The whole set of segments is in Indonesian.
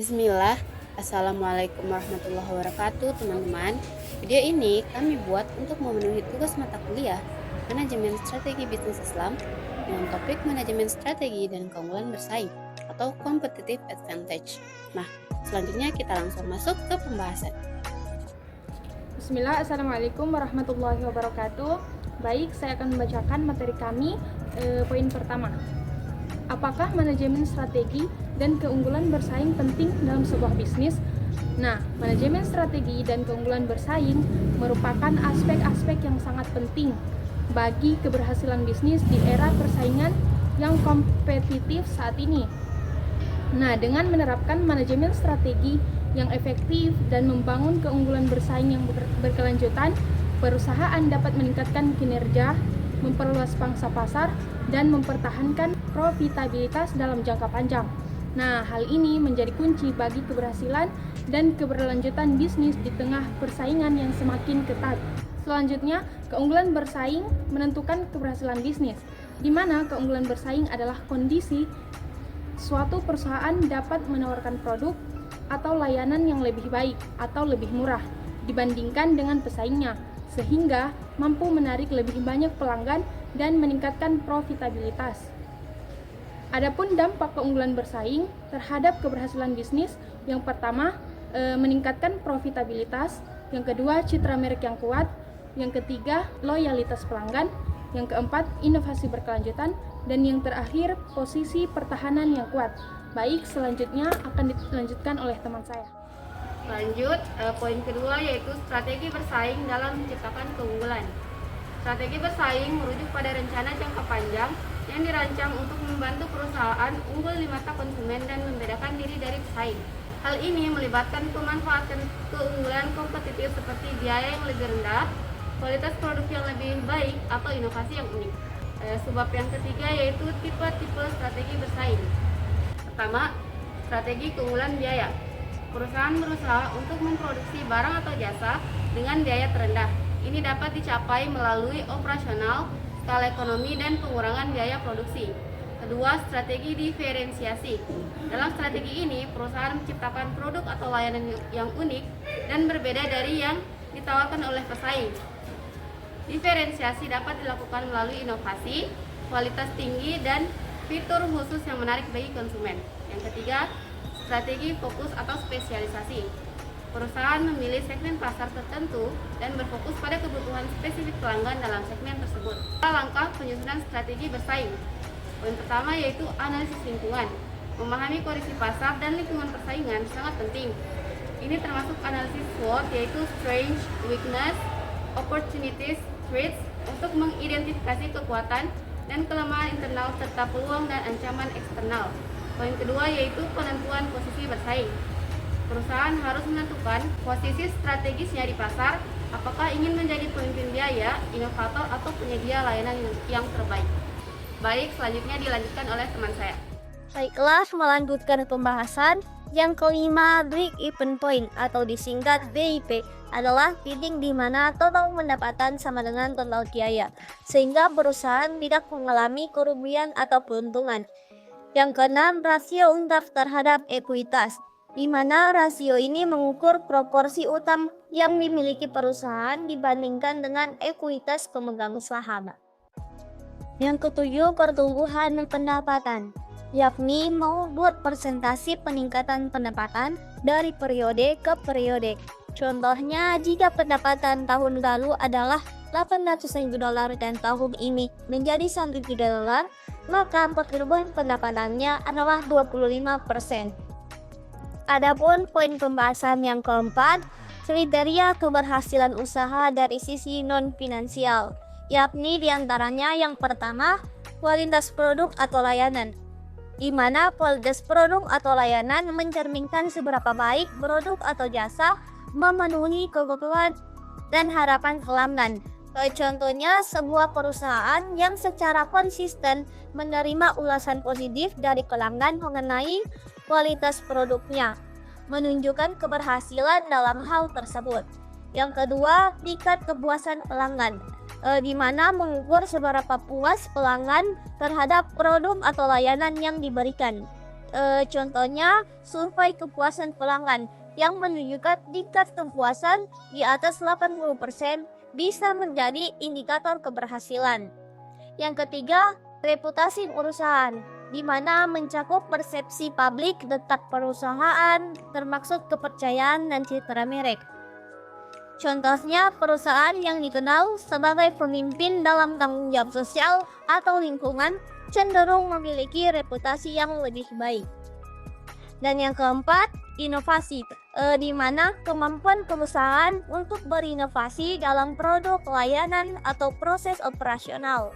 Bismillah, Assalamualaikum warahmatullahi wabarakatuh teman-teman. Video ini kami buat untuk memenuhi tugas mata kuliah Manajemen Strategi Bisnis Islam dengan topik Manajemen Strategi dan Keunggulan Bersaing atau Competitive Advantage. Nah, selanjutnya kita langsung masuk ke pembahasan. Bismillah, Assalamualaikum warahmatullahi wabarakatuh. Baik, saya akan membacakan materi kami. Poin pertama, apakah manajemen strategi dan keunggulan bersaing penting dalam sebuah bisnis? Nah, manajemen strategi dan keunggulan bersaing merupakan aspek-aspek yang sangat penting bagi keberhasilan bisnis di era persaingan yang kompetitif saat ini. Nah, dengan menerapkan manajemen strategi yang efektif dan membangun keunggulan bersaing yang berkelanjutan, perusahaan dapat meningkatkan kinerja, memperluas pangsa pasar, dan mempertahankan profitabilitas dalam jangka panjang. Nah, hal ini menjadi kunci bagi keberhasilan dan keberlanjutan bisnis di tengah persaingan yang semakin ketat. Selanjutnya, keunggulan bersaing menentukan keberhasilan bisnis, di mana keunggulan bersaing adalah kondisi suatu perusahaan dapat menawarkan produk atau layanan yang lebih baik atau lebih murah dibandingkan dengan pesaingnya, sehingga mampu menarik lebih banyak pelanggan dan meningkatkan profitabilitas. Adapun dampak keunggulan bersaing terhadap keberhasilan bisnis, yang pertama, meningkatkan profitabilitas, yang kedua, citra merek yang kuat, yang ketiga, loyalitas pelanggan, yang keempat, inovasi berkelanjutan, dan yang terakhir, posisi pertahanan yang kuat. Baik, selanjutnya akan dilanjutkan oleh teman saya. Lanjut, poin kedua yaitu strategi bersaing dalam menciptakan keunggulan. Strategi bersaing merujuk pada rencana jangka panjang yang dirancang untuk membantu perusahaan unggul di mata konsumen dan membedakan diri dari pesaing. Hal ini melibatkan pemanfaatan keunggulan kompetitif seperti biaya yang lebih rendah, kualitas produk yang lebih baik, atau inovasi yang unik. Sebab yang ketiga yaitu tipe-tipe strategi bersaing. Pertama, strategi keunggulan biaya. Perusahaan berusaha untuk memproduksi barang atau jasa dengan biaya terendah. Ini dapat dicapai melalui operasional, skala ekonomi, dan pengurangan biaya produksi. Kedua, strategi diferensiasi. Dalam strategi ini, perusahaan menciptakan produk atau layanan yang unik dan berbeda dari yang ditawarkan oleh pesaing. Diferensiasi dapat dilakukan melalui inovasi, kualitas tinggi, dan fitur khusus yang menarik bagi konsumen. Yang ketiga, strategi fokus atau spesialisasi. Perusahaan memilih segmen pasar tertentu dan berfokus pada kebutuhan spesifik pelanggan dalam segmen tersebut. Langkah penyusunan strategi bersaing. Poin pertama yaitu analisis lingkungan. Memahami kondisi pasar dan lingkungan persaingan sangat penting. Ini termasuk analisis SWOT yaitu Strengths, Weakness, Opportunities, Threats untuk mengidentifikasi kekuatan dan kelemahan internal serta peluang dan ancaman eksternal. Poin kedua yaitu penentuan posisi bersaing. Perusahaan harus menentukan posisi strategisnya di pasar, apakah ingin menjadi pemimpin biaya, inovator, atau penyedia layanan yang terbaik. Baik, selanjutnya dilanjutkan oleh teman saya. Baiklah, melanjutkan pembahasan. Yang kelima, break even point atau disingkat BIP adalah titik di mana total pendapatan sama dengan total biaya, sehingga perusahaan tidak mengalami kerugian atau keuntungan. Yang keenam, rasio utang terhadap ekuitas, di mana rasio ini mengukur proporsi utang yang dimiliki perusahaan dibandingkan dengan ekuitas pemegang saham. Yang ketujuh, pertumbuhan pendapatan, yakni mengukur persentase peningkatan pendapatan dari periode ke periode. Contohnya, jika pendapatan tahun lalu adalah $800.000 dan tahun ini menjadi $1 juta, maka pertumbuhan pendapatannya adalah 25%. Adapun poin pembahasan yang keempat, kriteria keberhasilan usaha dari sisi non-finansial, yakni diantaranya yang pertama, kualitas produk atau layanan, di mana kualitas produk atau layanan mencerminkan seberapa baik produk atau jasa memenuhi kebutuhan dan harapan pelanggan. Contohnya, sebuah perusahaan yang secara konsisten menerima ulasan positif dari pelanggan mengenai kualitas produknya, menunjukkan keberhasilan dalam hal tersebut. Yang kedua, tingkat kepuasan pelanggan, di mana mengukur seberapa puas pelanggan terhadap produk atau layanan yang diberikan. Contohnya survei kepuasan pelanggan yang menunjukkan tingkat kepuasan di atas 80% bisa menjadi indikator keberhasilan. Yang ketiga, reputasi perusahaan, di mana mencakup persepsi publik tentang perusahaan, termasuk kepercayaan dan citra merek. Contohnya, perusahaan yang dikenal sebagai pemimpin dalam tanggung jawab sosial atau lingkungan cenderung memiliki reputasi yang lebih baik. Dan yang keempat, inovasi, di mana kemampuan perusahaan untuk berinovasi dalam produk, layanan, atau proses operasional.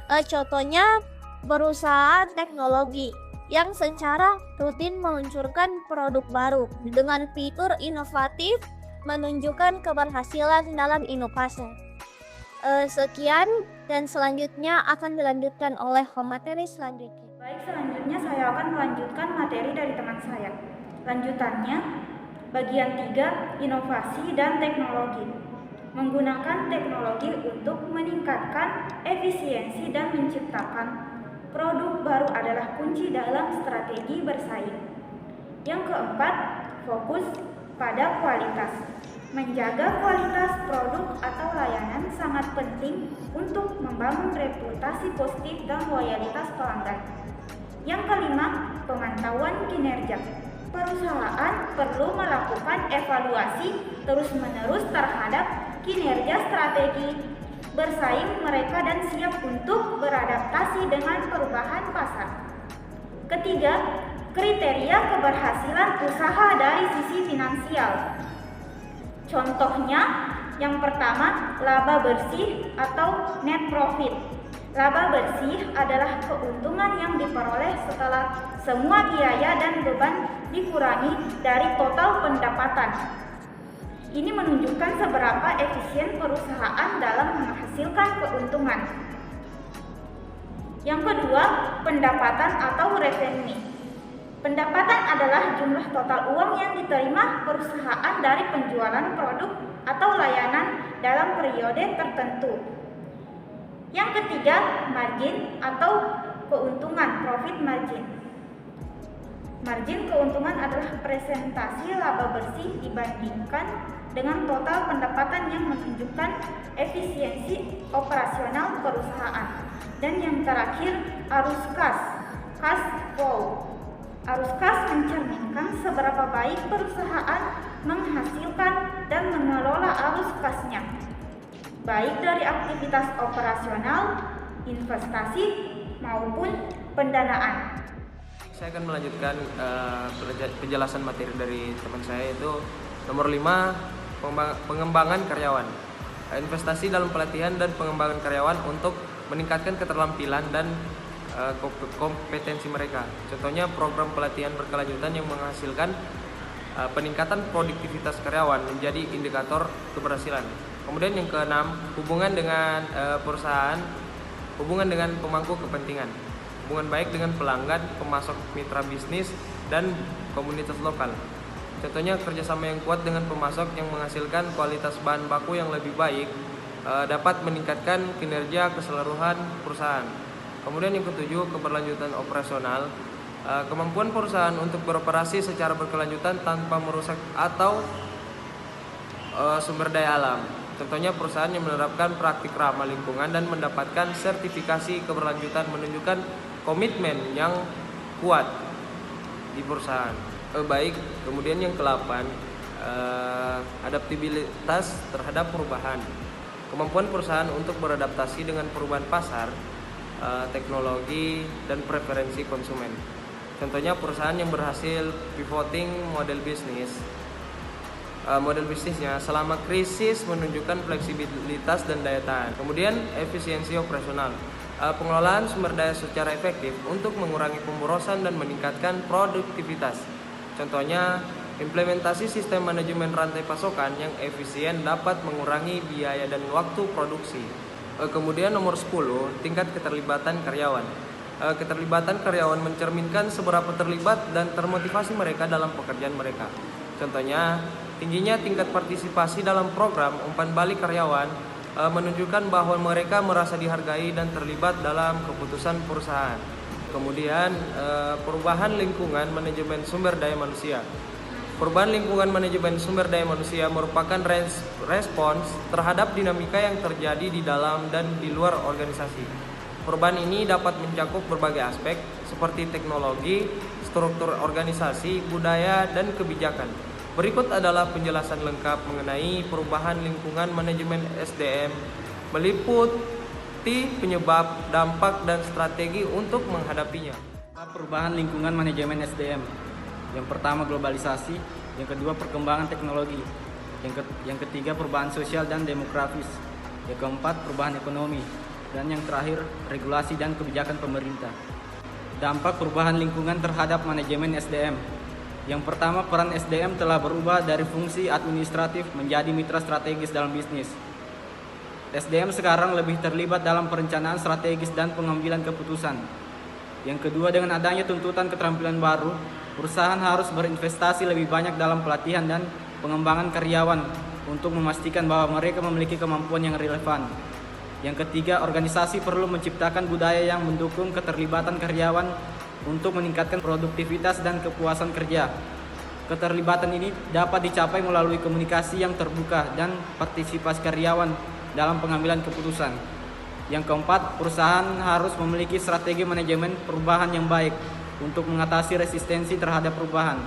Contohnya, perusahaan teknologi yang secara rutin meluncurkan produk baru dengan fitur inovatif menunjukkan keberhasilan dalam inovasi. Sekian dan selanjutnya akan dilanjutkan oleh pemateri selanjutnya. Baik, selanjutnya saya akan melanjutkan materi dari teman saya. Lanjutannya, bagian 3, inovasi dan teknologi. Menggunakan teknologi untuk meningkatkan efisiensi dan menciptakan produk baru adalah kunci dalam strategi bersaing. Yang keempat, fokus pada kualitas. Menjaga kualitas produk atau layanan sangat penting untuk membangun reputasi positif dan loyalitas pelanggan. Yang kelima, pemantauan kinerja. Perusahaan perlu melakukan evaluasi terus-menerus terhadap kinerja strategi bersaing mereka dan siap untuk beradaptasi dengan perubahan pasar. Ketiga, kriteria keberhasilan usaha dari sisi finansial. Contohnya, yang pertama, laba bersih atau net profit. Laba bersih adalah keuntungan yang diperoleh setelah semua biaya dan beban dikurangi dari total pendapatan. Ini menunjukkan seberapa efisien perusahaan dalam menghasilkan keuntungan. Yang kedua, pendapatan atau revenue. Pendapatan adalah jumlah total uang yang diterima perusahaan dari penjualan produk atau layanan dalam periode tertentu. Yang ketiga, margin atau keuntungan, profit margin. Margin keuntungan adalah presentasi laba bersih dibandingkan dengan total pendapatan yang menunjukkan efisiensi operasional perusahaan. Dan yang terakhir, arus kas, cash flow. Arus kas mencerminkan seberapa baik perusahaan menghasilkan dan mengelola arus kasnya, baik dari aktivitas operasional, investasi, maupun pendanaan. Saya akan melanjutkan penjelasan materi dari teman saya, yaitu nomor 5, pengembangan karyawan. Investasi dalam pelatihan dan pengembangan karyawan untuk meningkatkan keterampilan dan kompetensi mereka. Contohnya program pelatihan berkelanjutan yang menghasilkan peningkatan produktivitas karyawan menjadi indikator keberhasilan. Kemudian yang keenam, hubungan dengan perusahaan, hubungan dengan pemangku kepentingan, hubungan baik dengan pelanggan, pemasok, mitra bisnis, dan komunitas lokal. Contohnya kerjasama yang kuat dengan pemasok yang menghasilkan kualitas bahan baku yang lebih baik dapat meningkatkan kinerja keseluruhan perusahaan. Kemudian yang ketujuh, keberlanjutan operasional. Kemampuan perusahaan untuk beroperasi secara berkelanjutan tanpa merusak atau sumber daya alam. Contohnya perusahaan yang menerapkan praktik ramah lingkungan dan mendapatkan sertifikasi keberlanjutan menunjukkan komitmen yang kuat di perusahaan. Baik, kemudian yang ke-8, adaptabilitas terhadap perubahan. Kemampuan perusahaan untuk beradaptasi dengan perubahan pasar, teknologi, dan preferensi konsumen. Contohnya perusahaan yang berhasil pivoting model bisnisnya selama krisis menunjukkan fleksibilitas dan daya tahan. Kemudian efisiensi operasional, pengelolaan sumber daya secara efektif untuk mengurangi pemborosan dan meningkatkan produktivitas. Contohnya implementasi sistem manajemen rantai pasokan yang efisien dapat mengurangi biaya dan waktu produksi. Kemudian nomor 10, tingkat keterlibatan karyawan. Keterlibatan karyawan mencerminkan seberapa terlibat dan termotivasi mereka dalam pekerjaan mereka. Contohnya, tingginya tingkat partisipasi dalam program umpan balik karyawan menunjukkan bahwa mereka merasa dihargai dan terlibat dalam keputusan perusahaan. Kemudian perubahan lingkungan manajemen sumber daya manusia. Perubahan lingkungan manajemen sumber daya manusia merupakan respons terhadap dinamika yang terjadi di dalam dan di luar organisasi. Perubahan ini dapat mencakup berbagai aspek seperti teknologi, struktur organisasi, budaya, dan kebijakan. Berikut adalah penjelasan lengkap mengenai perubahan lingkungan manajemen SDM, meliputi penyebab, dampak, dan strategi untuk menghadapinya. Perubahan lingkungan manajemen SDM. Yang pertama globalisasi, yang kedua perkembangan teknologi, yang ketiga perubahan sosial dan demografis, yang keempat perubahan ekonomi, dan yang terakhir regulasi dan kebijakan pemerintah. Dampak perubahan lingkungan terhadap manajemen SDM. Yang pertama, peran SDM telah berubah dari fungsi administratif menjadi mitra strategis dalam bisnis. SDM sekarang lebih terlibat dalam perencanaan strategis dan pengambilan keputusan. Yang kedua, dengan adanya tuntutan keterampilan baru, perusahaan harus berinvestasi lebih banyak dalam pelatihan dan pengembangan karyawan untuk memastikan bahwa mereka memiliki kemampuan yang relevan. Yang ketiga, organisasi perlu menciptakan budaya yang mendukung keterlibatan karyawan untuk meningkatkan produktivitas dan kepuasan kerja. Keterlibatan ini dapat dicapai melalui komunikasi yang terbuka dan partisipasi karyawan dalam pengambilan keputusan. Yang keempat, perusahaan harus memiliki strategi manajemen perubahan yang baik untuk mengatasi resistensi terhadap perubahan.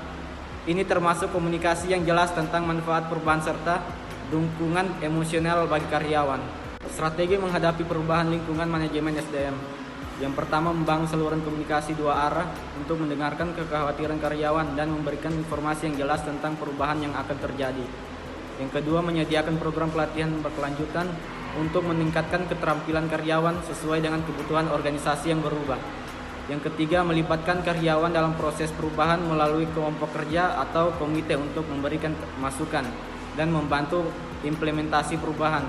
Ini termasuk komunikasi yang jelas tentang manfaat perubahan serta dukungan emosional bagi karyawan. Strategi menghadapi perubahan lingkungan manajemen SDM. Yang pertama, membangun saluran komunikasi dua arah untuk mendengarkan kekhawatiran karyawan dan memberikan informasi yang jelas tentang perubahan yang akan terjadi. Yang kedua, menyediakan program pelatihan berkelanjutan untuk meningkatkan keterampilan karyawan sesuai dengan kebutuhan organisasi yang berubah. Yang ketiga, melibatkan karyawan dalam proses perubahan melalui kelompok kerja atau komite untuk memberikan masukan dan membantu implementasi perubahan.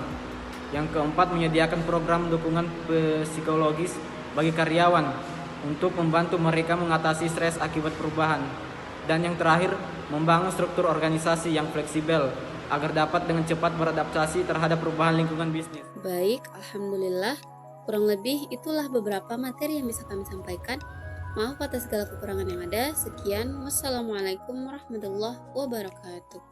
Yang keempat, menyediakan program dukungan psikologis bagi karyawan untuk membantu mereka mengatasi stres akibat perubahan. Dan yang terakhir, membangun struktur organisasi yang fleksibel agar dapat dengan cepat beradaptasi terhadap perubahan lingkungan bisnis. Baik, alhamdulillah. Kurang lebih itulah beberapa materi yang bisa kami sampaikan. Maaf atas segala kekurangan yang ada. Sekian, wassalamualaikum warahmatullahi wabarakatuh.